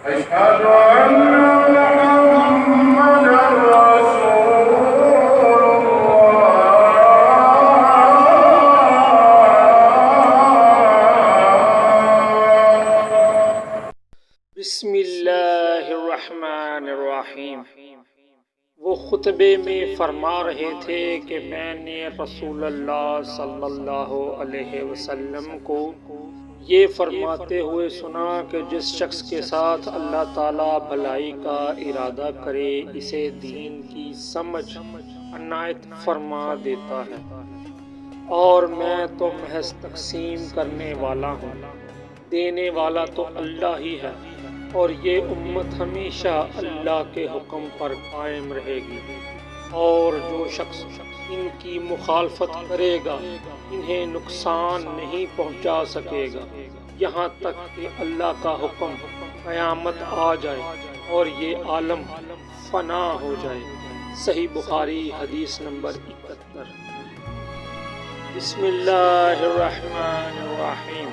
أشهد أن محمدا رسول بسم اللہ الرحمن الرحیم۔ وہ خطبے میں فرما رہے تھے کہ میں نے رسول اللہ صلی اللہ علیہ وسلم کو یہ فرماتے ہوئے سنا کہ جس شخص کے ساتھ اللہ تعالیٰ بھلائی کا ارادہ کرے اسے دین کی سمجھ عنایت فرما دیتا ہے، اور میں تو محض تقسیم کرنے والا ہوں، دینے والا تو اللہ ہی ہے، اور یہ امت ہمیشہ اللہ کے حکم پر قائم رہے گی، اور جو شخص ان کی مخالفت کرے گا انہیں نقصان نہیں پہنچا سکے گا یہاں تک کہ اللہ کا حکم قیامت آ جائے اور یہ عالم فنا ہو جائے۔ صحیح بخاری حدیث نمبر 71۔ بسم اللہ الرحمن الرحیم۔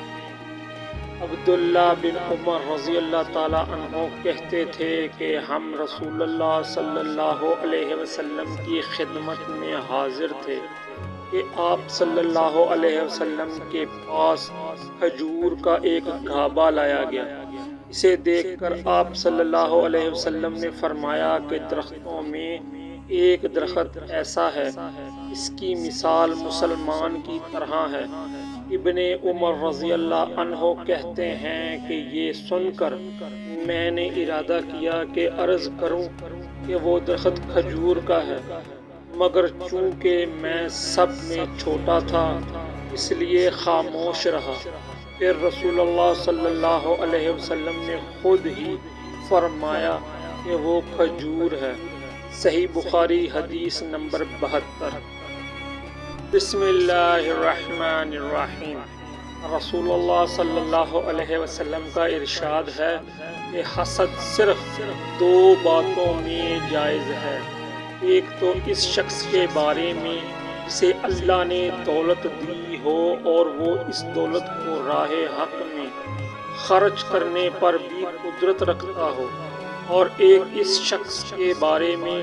عبداللہ بن عمر رضی اللہ تعالیٰ عنہ کہتے تھے کہ ہم رسول اللہ صلی اللہ علیہ وسلم کی خدمت میں حاضر تھے کہ آپ صلی اللہ علیہ وسلم کے پاس کھجور کا ایک گھابا لایا گیا۔ اسے دیکھ کر آپ صلی اللہ علیہ وسلم نے فرمایا کہ درختوں میں ایک درخت ایسا ہے، اس کی مثال مسلمان کی طرح ہے۔ ابن عمر رضی اللہ عنہ کہتے ہیں کہ یہ سن کر میں نے ارادہ کیا کہ عرض کروں کہ وہ درخت کھجور کا ہے، مگر چونکہ میں سب میں چھوٹا تھا اس لیے خاموش رہا۔ پھر رسول اللہ صلی اللہ علیہ وسلم نے خود ہی فرمایا کہ وہ کھجور ہے۔ صحیح بخاری حدیث نمبر 72۔ بسم اللہ الرحمن الرحیم۔ رسول اللہ صلی اللہ علیہ وسلم کا ارشاد ہے کہ حسد صرف دو باتوں میں جائز ہے۔ ایک تو اس شخص کے بارے میں جسے اللہ نے دولت دی ہو اور وہ اس دولت کو راہ حق میں خرچ کرنے پر بھی قدرت رکھتا ہو، اور ایک اس شخص کے بارے میں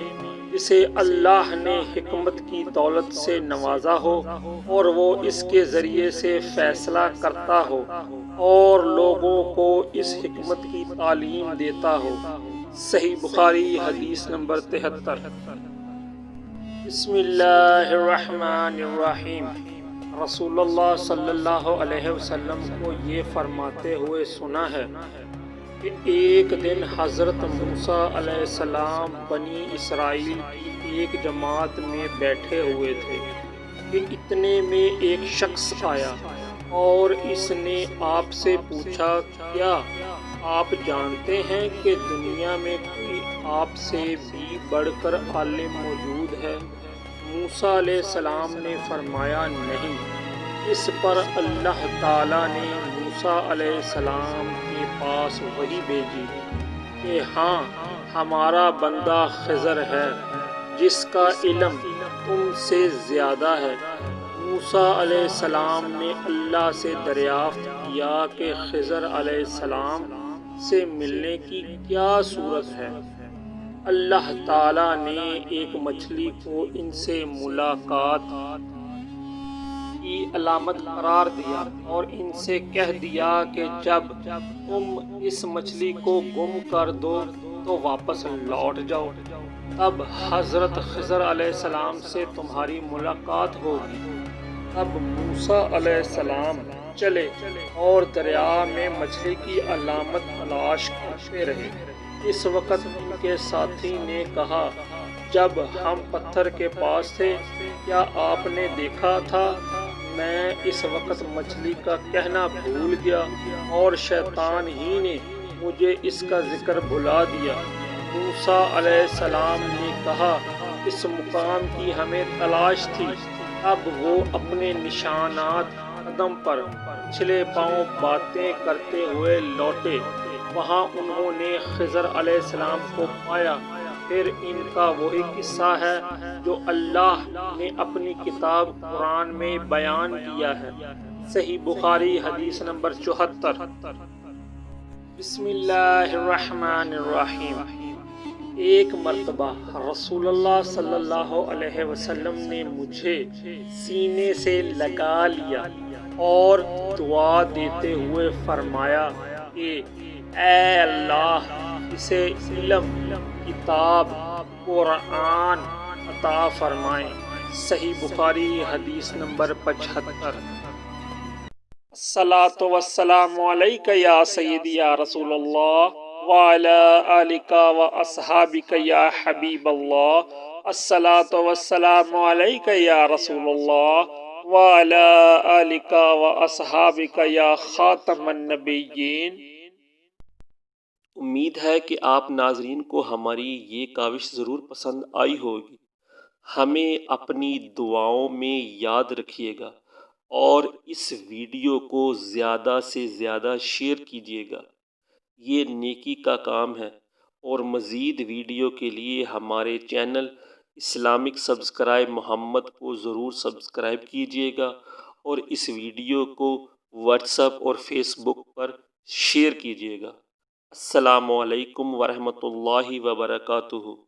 جسے اللہ نے حکمت کی دولت سے نوازا ہو اور وہ اس کے ذریعے سے فیصلہ کرتا ہو اور لوگوں کو اس حکمت کی تعلیم دیتا ہو۔ صحیح بخاری حدیث نمبر 73۔ بسم اللہ الرحمن الرحیم۔ رسول اللہ صلی اللہ علیہ وسلم کو یہ فرماتے ہوئے سنا ہے کہ ایک دن حضرت موسیٰ علیہ السلام بنی اسرائیل کی ایک جماعت میں بیٹھے ہوئے تھے کہ اتنے میں ایک شخص آیا اور اس نے آپ سے پوچھا، کیا آپ جانتے ہیں کہ دنیا میں کوئی آپ سے بھی بڑھ کر عالم موجود ہے؟ موسیٰ علیہ السلام نے فرمایا، نہیں۔ اس پر اللہ تعالیٰ نے موسیٰ علیہ السلام کے پاس وحی بھیجی کہ ہاں، ہمارا بندہ خضر ہے جس کا علم تم سے زیادہ ہے۔ موسیٰ علیہ السلام نے اللہ سے دریافت کیا کہ خضر علیہ السلام سے ملنے کی کیا صورت ہے؟ اللہ تعالیٰ نے ایک مچھلی کو ان سے ملاقات کی علامت قرار دیا اور ان سے کہہ دیا کہ جب تم اس مچھلی کو گم کر دو تو واپس لوٹ جاؤ، تب حضرت خضر علیہ السلام سے تمہاری ملاقات ہوگی۔ تب موسیٰ علیہ السلام چلے اور دریا میں مچھلی کی علامت تلاش کرتے رہے۔ اس وقت ان کے ساتھی نے کہا، جب ہم پتھر کے پاس تھے کیا آپ نے دیکھا تھا؟ میں اس وقت مچھلی کا کہنا بھول گیا اور شیطان ہی نے مجھے اس کا ذکر بھلا دیا۔ موسیٰ علیہ السلام نے کہا، اس مقام کی ہمیں تلاش تھی۔ اب وہ اپنے نشانات قدم پر پچھلے پاؤں باتیں کرتے ہوئے لوٹے۔ وہاں انہوں نے خضر علیہ السلام کو پایا۔ پھر ان کا وہی قصہ ہے جو اللہ نے اپنی کتاب قرآن میں بیان کیا ہے۔ صحیح بخاری حدیث نمبر 74۔ بسم اللہ الرحمن الرحیم۔ ایک مرتبہ رسول اللہ صلی اللہ علیہ وسلم نے مجھے سینے سے لگا لیا اور دعا دیتے ہوئے فرمایا کہ اے اللہ اسے علم، کتاب، قرآن عطا فرمائیں۔ صحیح بخاری حدیث نمبر 75۔ الصلاۃ والسلام علیک یا سیدی یا رسول اللہ وعلی آلک و اصحابک یا حبیب اللہ۔ الصلاۃ والسلام علیک یا رسول اللہ وعلی آلک و اصحابک یا خاتم النبیین۔ امید ہے کہ آپ ناظرین کو ہماری یہ کاوش ضرور پسند آئی ہوگی۔ ہمیں اپنی دعاؤں میں یاد رکھیے گا اور اس ویڈیو کو زیادہ سے زیادہ شیئر کیجیے گا، یہ نیکی کا کام ہے۔ اور مزید ویڈیو کے لیے ہمارے چینل اسلامک سبسکرائب محمد کو ضرور سبسکرائب کیجیے گا اور اس ویڈیو کو واٹس ایپ اور فیس بک پر شیئر کیجیے گا۔ السلام علیکم ورحمۃ اللہ وبرکاتہ۔